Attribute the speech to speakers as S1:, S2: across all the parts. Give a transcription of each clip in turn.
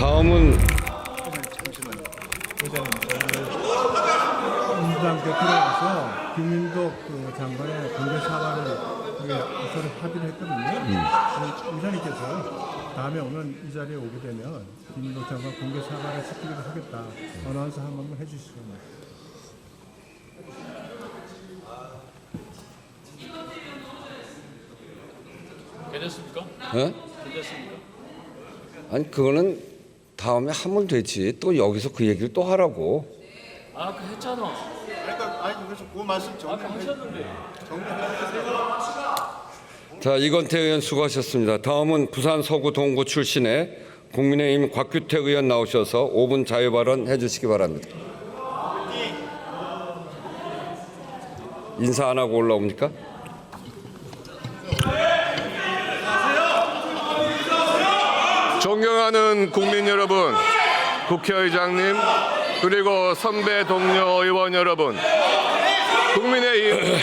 S1: 다음은
S2: 민주당 대표로서 김민덕 장관의 공개 사과를 서로 합의를 했거든요. 의장님께서 다음에 오늘 이 자리에 오게 되면 김민덕 장관 공개 사과를 시키기로 하겠다. 어나운서 한 번만 해주시죠.
S3: 괜찮습니까?
S1: 예?
S3: 괜찮습니까?
S1: 아니 그거는 다음에 하면 되지. 또 여기서 그 얘기를 또 하라고.
S3: 아까 했잖아.
S4: 그러니까 그래서 그 말씀
S3: 아까 하셨는데.
S1: 자, 이건태 의원 수고하셨습니다. 다음은 부산 서구 동구 출신의 국민의힘 곽규택 의원 나오셔서 5분 자유 발언 해주시기 바랍니다. 인사 안 하고 올라옵니까?
S5: 존경하는 국민 여러분, 국회의장님, 그리고 선배 동료 의원 여러분, 국민의힘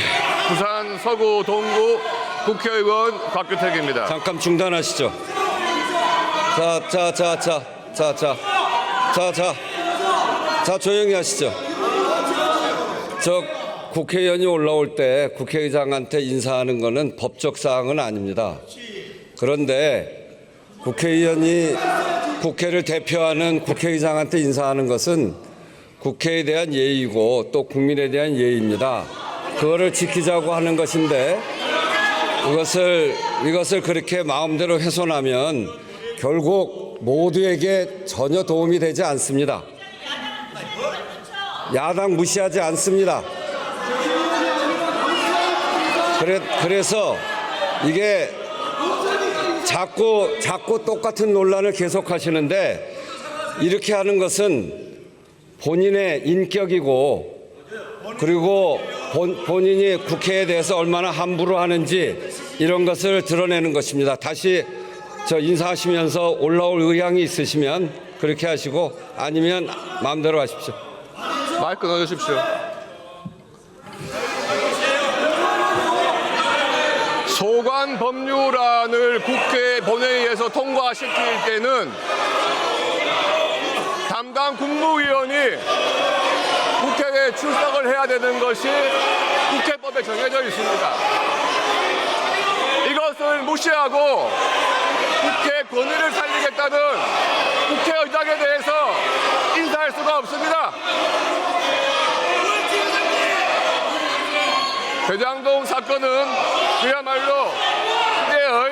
S5: 부산 서구 동구 국회의원 곽규택입니다.
S1: 잠깐 중단하시죠. 자, 조용히 하시죠. 저 국회의원이 올라올 때 국회의장한테 인사하는 것은 법적 사항은 아닙니다. 그런데 국회의원이 국회를 대표하는 국회의장한테 인사하는 것은 국회에 대한 예의고 또 국민에 대한 예의입니다. 그거를 지키자고 하는 것인데 이것을 그렇게 마음대로 훼손하면 결국 모두에게 전혀 도움이 되지 않습니다. 야당 무시하지 않습니다. 그래서 이게 자꾸 똑같은 논란을 계속하시는데 이렇게 하는 것은 본인의 인격이고 그리고 본인이 국회에 대해서 얼마나 함부로 하는지 이런 것을 드러내는 것입니다. 다시 저 인사하시면서 올라올 의향이 있으시면 그렇게 하시고 아니면 마음대로 하십시오.
S5: 마이크 넣어주십시오. 소관 법률안을 국회 본회의에서 통과시킬 때는 담당 국무위원이 국회에 출석을 해야 되는 것이 국회법에 정해져 있습니다. 이것을 무시하고 국회 권위를 살리겠다는 국회의장에 대해서 인사할 수가 없습니다. 대장동 사건은 그야말로 시대의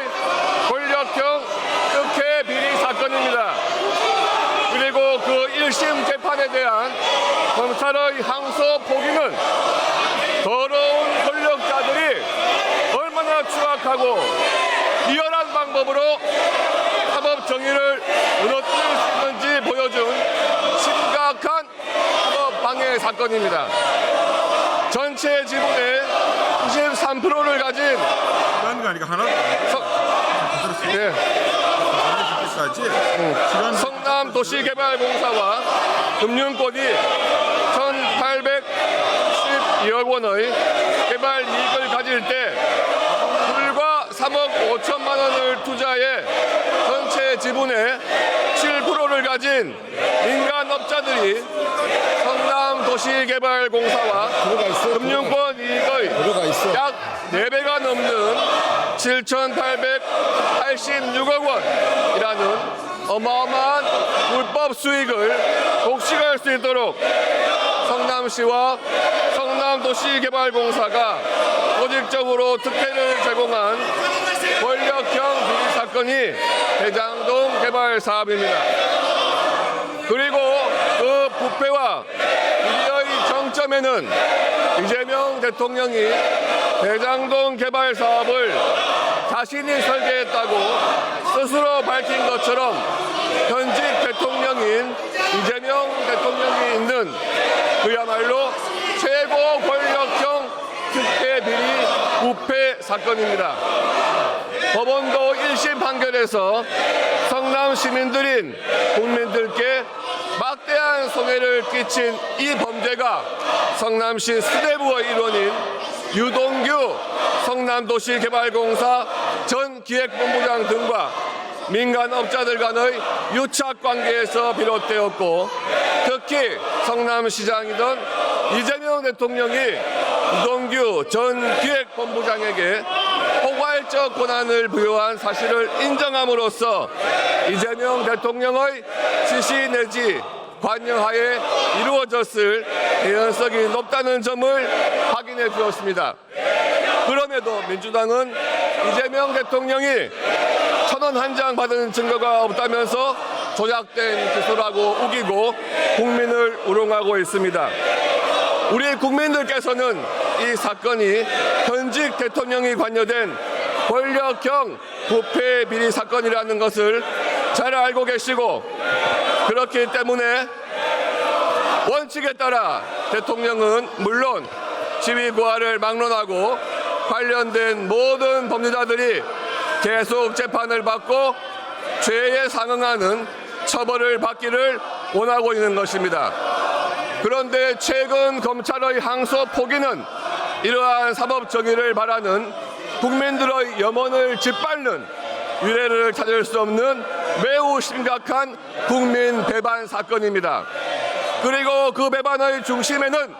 S5: 권력형 특혜 비리 사건입니다. 그리고 그 1심 재판에 대한 검찰의 항소 포기는 더러운 권력자들이 얼마나 추악하고 비열한 방법으로 사법 정의를 무너뜨릴 수 있는지 보여준 심각한 사법 방해 사건입니다. 전체 지분의 93%를 가진 성남도시개발공사와 금융권이 1,812억 원의 개발 이익을 가질 때 불과 3억 5천만 원을 투자해 전체 지분의 7%를 가진 민간업자들이 성남도시개발공사와 금융권 이익의 약 4배가 넘는 7,886억 원이라는 어마어마한 불법 수익을 독식할 수 있도록 성남시와 성남도시개발공사가 조직적으로 특혜를 제공한 권력형 비리 사건이 대장동 개발 사업입니다. 그리고 그 부패와 비리의 정점에는 이재명 대통령이 대장동 개발 사업을 자신이 설계했다고 스스로 밝힌 것처럼 현직 대통령인 이재명 대통령이 있는 그야말로 최고 권력형 특혜 비리 부패 사건입니다. 법원도 1심 판결에서 성남 시민들인 국민들께 막대한 손해를 끼친 이 범죄가 성남시 수뇌부의 일원인 유동규 성남도시개발공사 전 기획본부장 등과 민간업자들 간의 유착 관계에서 비롯되었고 특히 성남시장이던 이재명 대통령이 이동규 전 기획본부장에게 포괄적 권한을 부여한 사실을 인정함으로써 이재명 대통령의 지시 내지 관여하에 이루어졌을 개연성이 높다는 점을 확인해 주었습니다. 그럼에도 민주당은 이재명 대통령이 1,000원 한 장 받은 증거가 없다면서 조작된 기소라고 우기고 국민을 우롱하고 있습니다. 우리 국민들께서는 이 사건이 현직 대통령이 관여된 권력형 부패 비리 사건이라는 것을 잘 알고 계시고 그렇기 때문에 원칙에 따라 대통령은 물론 지위 고하를 막론하고 관련된 모든 법률자들이 계속 재판을 받고 죄에 상응하는 처벌을 받기를 원하고 있는 것입니다. 그런데 최근 검찰의 항소 포기는 이러한 사법 정의를 바라는 국민들의 염원을 짓밟는 유례를 찾을 수 없는 매우 심각한 국민 배반 사건입니다. 그리고 그 배반의 중심에는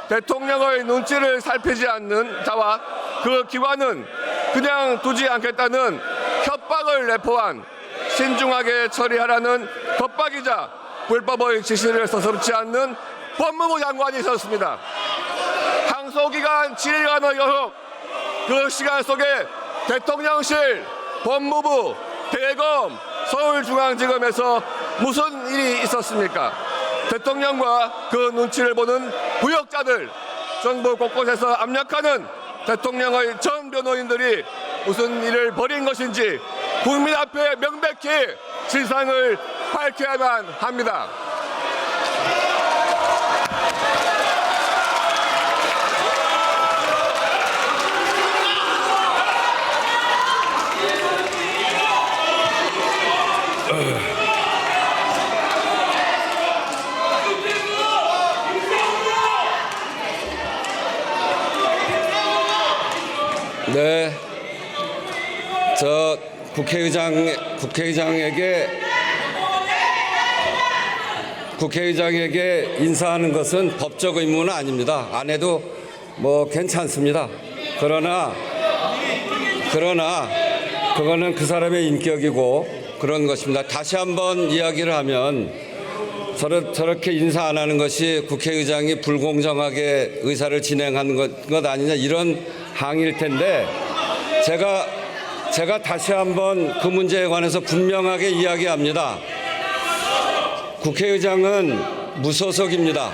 S5: 대통령의 눈치를 살피지 않는 자와 그 기관은 그냥 두지 않겠다는 협박을 내포한 신중하게 처리하라는 겁박이자 불법의 지시를 서슴지 않는 법무부 장관이 있었습니다. 항소기간 7일간의 의혹, 그 시간 속에 대통령실, 법무부, 대검, 서울중앙지검에서 무슨 일이 있었습니까? 대통령과 그 눈치를 보는 부역자들, 정부 곳곳에서 압력하는 대통령의 전 변호인들이 무슨 일을 벌인 것인지 국민 앞에 명백히 진상을 밝혀야만 합니다.
S1: 네, 저 국회의장에게 인사하는 것은 법적 의무는 아닙니다. 안 해도 뭐 괜찮습니다. 그러나 그거는 그 사람의 인격이고 그런 것입니다. 다시 한번 이야기를 하면 저렇게 인사 안 하는 것이 국회의장이 불공정하게 의사를 진행하는 것 아니냐 이런 항의일 텐데 제가 다시 한번 그 문제에 관해서 분명하게 이야기합니다. 국회의장은 무소속입니다.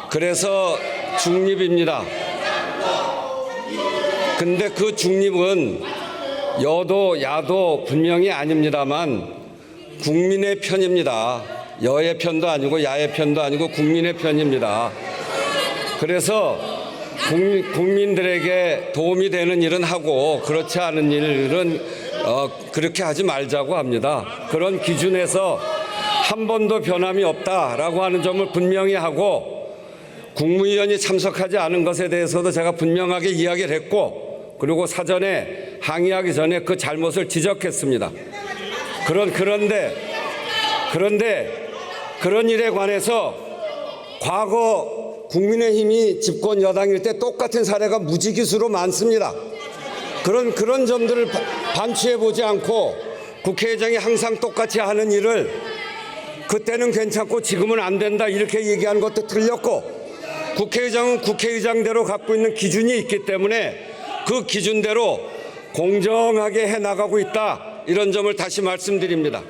S1: 그래서 중립입니다. 근데 그 중립은 여도 야도 분명히 아닙니다만 국민의 편입니다. 여의 편도 아니고 야의 편도 아니고 국민의 편입니다. 그래서 국민들에게 도움이 되는 일은 하고 그렇지 않은 일은 그렇게 하지 말자고 합니다. 그런 기준에서 한 번도 변함이 없다라고 하는 점을 분명히 하고 국무위원이 참석하지 않은 것에 대해서도 제가 분명하게 이야기를 했고 그리고 사전에 항의하기 전에 그 잘못을 지적했습니다. 그런데 그런 일에 관해서 과거 국민의힘이 집권 여당일 때 똑같은 사례가 무지기수로 많습니다. 그런 점들을 반추해 보지 않고 국회의장이 항상 똑같이 하는 일을 그때는 괜찮고 지금은 안 된다 이렇게 얘기하는 것도 틀렸고 국회의장은 국회의장대로 갖고 있는 기준이 있기 때문에 그 기준대로 공정하게 해나가고 있다 이런 점을 다시 말씀드립니다.